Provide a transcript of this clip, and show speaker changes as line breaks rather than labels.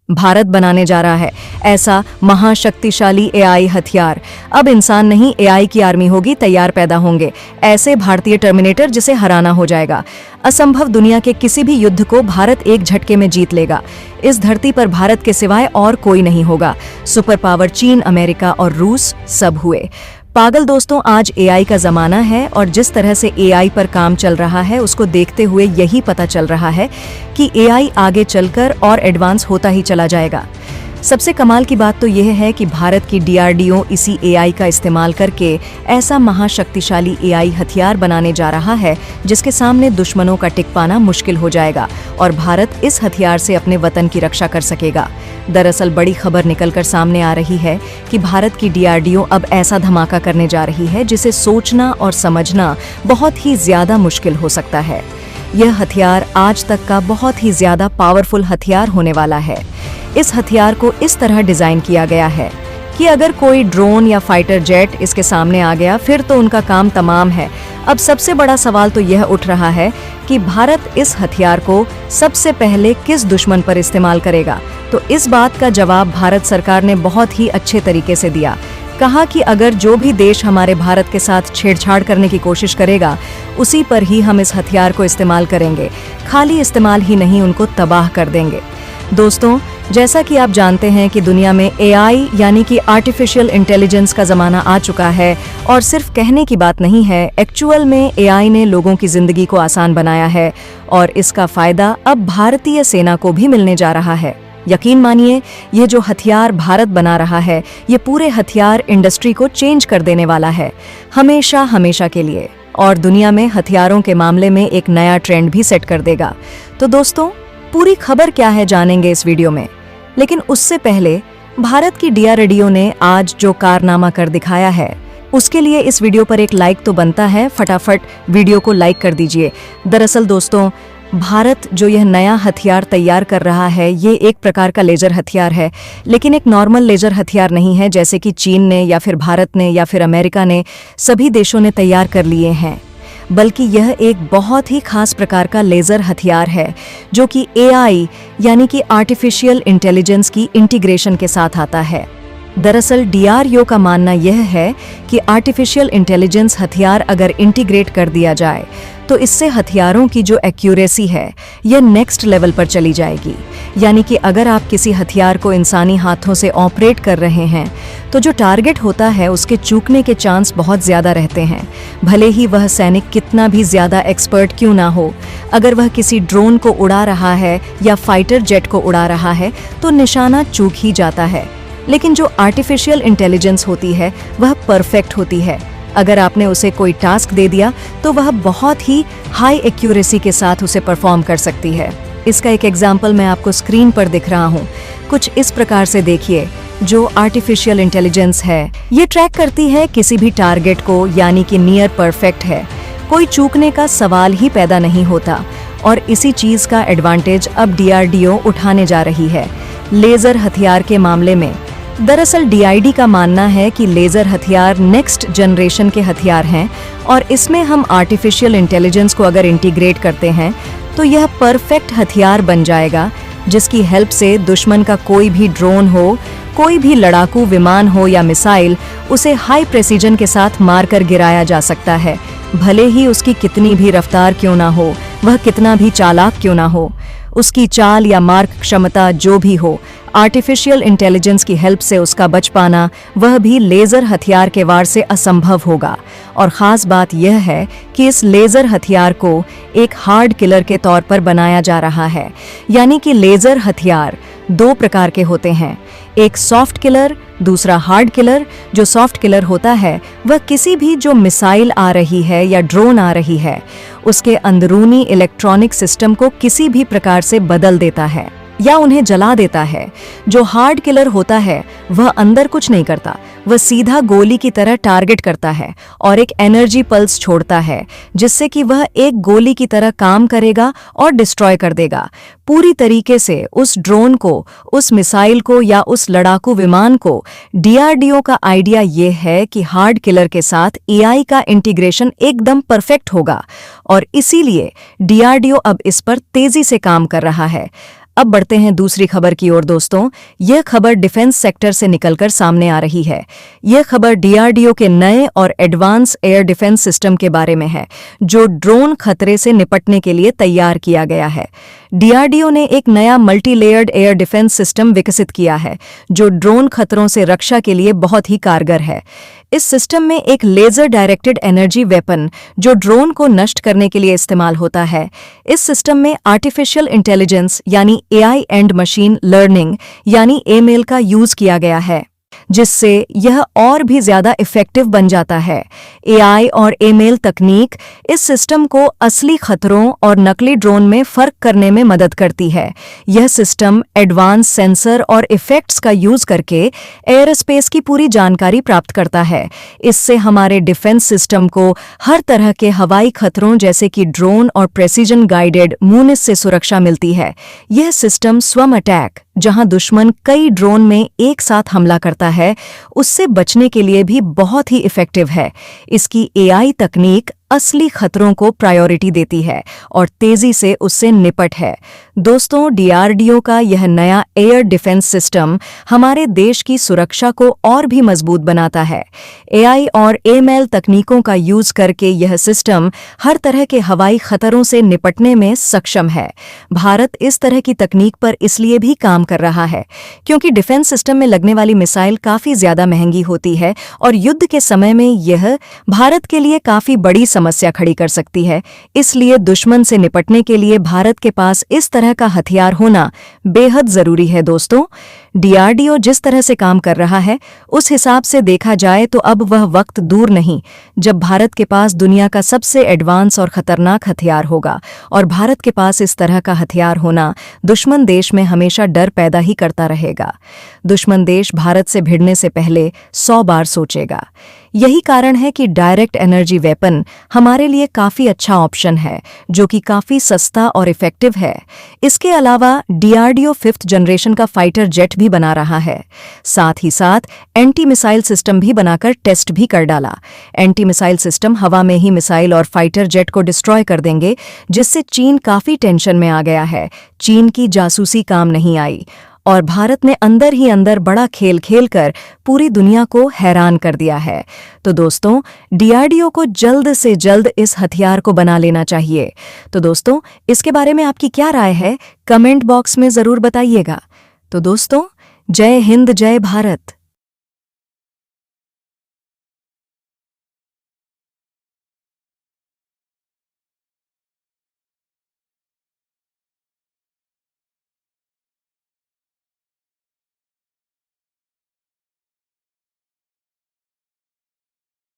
भारत बनाने जा रहा है ऐसा महाशक्तिशाली एआई हथियार। अब इंसान नहीं, एआई की आर्मी होगी, तैयार पैदा होंगे ऐसे भारतीय टर्मिनेटर जिसे हराना हो जाएगा। असंभव दुनिया के किसी भी युद्ध को भारत एक झटके में जीत लेगा। इस धरती पर भारत के सिवाय और कोई नहीं होगा। सुपर पावर चीन, अमेरिका और रूस सब हुए पागल। दोस्तों, आज एआई का जमाना है और जिस तरह से एआई पर काम चल रहा है उसको देखते हुए यही पता चल रहा है कि एआई आगे चलकर और एडवांस होता ही चला जाएगा। सबसे कमाल की बात तो यह है कि भारत की डीआरडीओ इसी एआई का इस्तेमाल करके ऐसा महाशक्तिशाली एआई हथियार बनाने जा रहा है जिसके सामने दुश्मनों का टिक पाना मुश्किल हो जाएगा और भारत इस हथियार से अपने वतन की रक्षा कर सकेगा। दरअसल बड़ी खबर निकलकर सामने आ रही है कि भारत की डीआरडीओ अब ऐसा धमाका करने जा रही है जिसे सोचना और समझना बहुत ही ज्यादा मुश्किल हो सकता है। यह हथियार आज तक का बहुत ही ज्यादा पावरफुल हथियार होने वाला है। इस हथियार को इस तरह डिजाइन किया गया है कि अगर कोई ड्रोन या फाइटर जेट इसके सामने आ गया फिर तो उनका काम तमाम है। अब सबसे बड़ा सवाल तो यह उठ रहा है कि भारत इस हथियार को सबसे पहले किस दुश्मन पर इस्तेमाल करेगा। तो इस बात का जवाब भारत सरकार ने बहुत ही अच्छे तरीके से दिया। कहा कि अगर जो भी देश हमारे भारत के साथ छेड़छाड़ करने की कोशिश करेगा उसी पर ही हम इस हथियार को इस्तेमाल करेंगे। खाली इस्तेमाल ही नहीं, उनको तबाह कर देंगे। दोस्तों, जैसा कि आप जानते हैं कि दुनिया में एआई यानी कि आर्टिफिशियल इंटेलिजेंस का ज़माना आ चुका है और सिर्फ कहने की बात नहीं है, एक्चुअल में एआई ने लोगों की ज़िंदगी को आसान बनाया है और इसका फ़ायदा अब भारतीय सेना को भी मिलने जा रहा है। यकीन मानिए, ये जो हथियार भारत बना रहा है ये पूरे हथियार इंडस्ट्री को चेंज कर देने वाला है, हमेशा हमेशा के लिए, और दुनिया में हथियारों के मामले में एक नया ट्रेंड भी सेट कर देगा। तो दोस्तों, पूरी खबर क्या है जानेंगे इस वीडियो में, लेकिन उससे पहले भारत की डीआरडीओ ने आज जो कारनामा कर दिखाया है उसके लिए इस वीडियो पर एक लाइक तो बनता है। फटाफट वीडियो को लाइक कर दीजिए। दरअसल दोस्तों, भारत जो यह नया हथियार तैयार कर रहा है ये एक प्रकार का लेजर हथियार है, लेकिन एक नॉर्मल लेजर हथियार नहीं है जैसे कि चीन ने या फिर भारत ने या फिर अमेरिका ने, सभी देशों ने तैयार कर लिए हैं, बल्कि यह एक बहुत ही खास प्रकार का लेजर हथियार है जो कि एआई यानी कि आर्टिफिशियल इंटेलिजेंस की इंटीग्रेशन के साथ आता है। दरअसल डीआरडीओ का मानना यह है कि आर्टिफिशियल इंटेलिजेंस हथियार अगर इंटीग्रेट कर दिया जाए तो इससे हथियारों की जो एक्यूरेसी है यह नेक्स्ट लेवल पर चली जाएगी। यानी कि अगर आप किसी हथियार को इंसानी हाथों से ऑपरेट कर रहे हैं तो जो टारगेट होता है उसके चूकने के चांस बहुत ज़्यादा रहते हैं, भले ही वह सैनिक कितना भी ज़्यादा एक्सपर्ट क्यों ना हो। अगर वह किसी ड्रोन को उड़ा रहा है या फाइटर जेट को उड़ा रहा है तो निशाना चूक ही जाता है, लेकिन जो आर्टिफिशियल इंटेलिजेंस होती है वह परफेक्ट होती है। अगर आपने उसे कोई टास्क दे दिया तो वह बहुत ही हाई एक्यूरेसी के साथ उसे परफॉर्म कर सकती है। इसका एक एग्जाम्पल मैं आपको स्क्रीन पर दिख रहा हूँ। कुछ इस प्रकार से देखिए, जो आर्टिफिशियल इंटेलिजेंस है ये ट्रैक करती है किसी भी टारगेट को, यानी कि नियर परफेक्ट है, कोई चूकने का सवाल ही पैदा नहीं होता। और इसी चीज का एडवांटेज अब डीआरडीओ उठाने जा रही है लेजर हथियार के मामले में। दरअसल डीआईडी का मानना है कि लेजर हथियार नेक्स्ट जनरेशन के हथियार हैं और इसमें हम आर्टिफिशियल इंटेलिजेंस को अगर इंटीग्रेट करते हैं तो यह परफेक्ट हथियार बन जाएगा जिसकी हेल्प से दुश्मन का कोई भी ड्रोन हो, कोई भी लड़ाकू विमान हो या मिसाइल, उसे हाई प्रेसिजन के साथ मारकर गिराया जा सकता है, भले ही उसकी कितनी भी रफ्तार क्यों ना हो, वह कितना भी चालाक क्यों ना हो, उसकी चाल या मार्क क्षमता जो भी हो, आर्टिफिशियल इंटेलिजेंस की हेल्प से उसका बच पाना वह भी लेजर हथियार के वार से असंभव होगा। और ख़ास बात यह है कि इस लेजर हथियार को एक हार्ड किलर के तौर पर बनाया जा रहा है। यानी कि लेजर हथियार दो प्रकार के होते हैं, एक सॉफ्ट किलर, दूसरा हार्ड किलर। जो सॉफ्ट किलर होता है वह किसी भी जो मिसाइल आ रही है या ड्रोन आ रही है उसके अंदरूनी इलेक्ट्रॉनिक सिस्टम को किसी भी प्रकार से बदल देता है या उन्हें जला देता है। जो हार्ड किलर होता है वह अंदर कुछ नहीं करता, वह सीधा गोली की तरह टारगेट करता है और एक एनर्जी पल्स छोड़ता है जिससे कि वह एक गोली की तरह काम करेगा और डिस्ट्रॉय कर देगा पूरी तरीके से उस ड्रोन को, उस मिसाइल को या उस लड़ाकू विमान को। डीआरडीओ का आइडिया ये है कि हार्ड किलर के साथ एआई का इंटीग्रेशन एकदम परफेक्ट होगा और इसीलिए डीआरडीओ अब इस पर तेजी से काम कर रहा है। अब बढ़ते हैं दूसरी खबर की ओर दोस्तों। यह खबर डिफेंस सेक्टर से निकलकर सामने आ रही है। यह खबर डीआरडीओ के नए और एडवांस एयर डिफेंस सिस्टम के बारे में है, जो ड्रोन खतरे से निपटने के लिए तैयार किया गया है। डीआरडीओ ने एक नया multi layered air defence system विकसित किया है, जो ड्रोन खतरों से रक्षा के लिए बहुत ही कारगर है। इस सिस्टम में एक लेजर डायरेक्टेड एनर्जी वेपन, जो ड्रोन को नष्ट करने के लिए इस्तेमाल होता है। इस सिस्टम में आर्टिफिशियल इंटेलिजेंस यानी एआई एंड मशीन लर्निंग यानी एमएल का यूज किया गया है, जिससे यह और भी ज्यादा इफेक्टिव बन जाता है। एआई और एमएल तकनीक इस सिस्टम को असली खतरों और नकली ड्रोन में फर्क करने में मदद करती है। यह सिस्टम एडवांस सेंसर और इफेक्ट्स का यूज करके एयर स्पेस की पूरी जानकारी प्राप्त करता है। इससे हमारे डिफेंस सिस्टम को हर तरह के हवाई खतरों जैसे कि ड्रोन और प्रेसिजन गाइडेड मूनिस से सुरक्षा मिलती है। यह सिस्टम स्वयं अटैक, जहां दुश्मन कई ड्रोन में एक साथ हमला करता है, उससे बचने के लिए भी बहुत ही इफेक्टिव है। इसकी एआई तकनीक असली खतरों को प्रायोरिटी देती है और तेजी से उससे निपट है। दोस्तों, डीआरडीओ का यह नया एयर डिफेंस सिस्टम हमारे देश की सुरक्षा को और भी मजबूत बनाता है। एआई और एमएल तकनीकों का यूज करके यह सिस्टम हर तरह के हवाई खतरों से निपटने में सक्षम है। भारत इस तरह की तकनीक पर इसलिए भी काम कर रहा है क्योंकि डिफेंस सिस्टम में लगने वाली मिसाइल काफी ज्यादा महंगी होती है और युद्ध के समय में यह भारत के लिए काफी बड़ी समस्या खड़ी कर सकती है। इसलिए दुश्मन से निपटने के लिए भारत के पास इस तरह का हथियार होना बेहद जरूरी है। दोस्तों, डीआरडीओ जिस तरह से काम कर रहा है, उस हिसाब से देखा जाए तो अब वह वक्त दूर नहीं जब भारत के पास दुनिया का सबसे एडवांस और खतरनाक हथियार होगा। और भारत के पास इस तरह का हथियार होना दुश्मन देश में हमेशा डर पैदा ही करता रहेगा। दुश्मन देश भारत से भिड़ने से पहले 100 बार सोचेगा। यही कारण है कि डायरेक्ट एनर्जी वेपन हमारे लिए काफी अच्छा ऑप्शन है, जो कि काफी सस्ता और इफेक्टिव है। इसके अलावा डीआरडीओ 5th जनरेशन का फाइटर जेट भी बना रहा है। साथ ही साथ एंटी मिसाइल सिस्टम भी बनाकर टेस्ट भी कर डाला। एंटी मिसाइल सिस्टम हवा में ही मिसाइल और फाइटर जेट को डिस्ट्रॉय कर देंगे, जिससे चीन काफी टेंशन में आ गया है। चीन की जासूसी काम नहीं आई और भारत ने अंदर ही अंदर बड़ा खेल खेलकर पूरी दुनिया को हैरान कर दिया है। तो दोस्तों, डीआरडीओ को जल्द से जल्द इस हथियार को बना लेना चाहिए। तो दोस्तों, इसके बारे में आपकी क्या राय है, कमेंट बॉक्स में जरूर बताइएगा। तो दोस्तों, जय हिंद, जय भारत।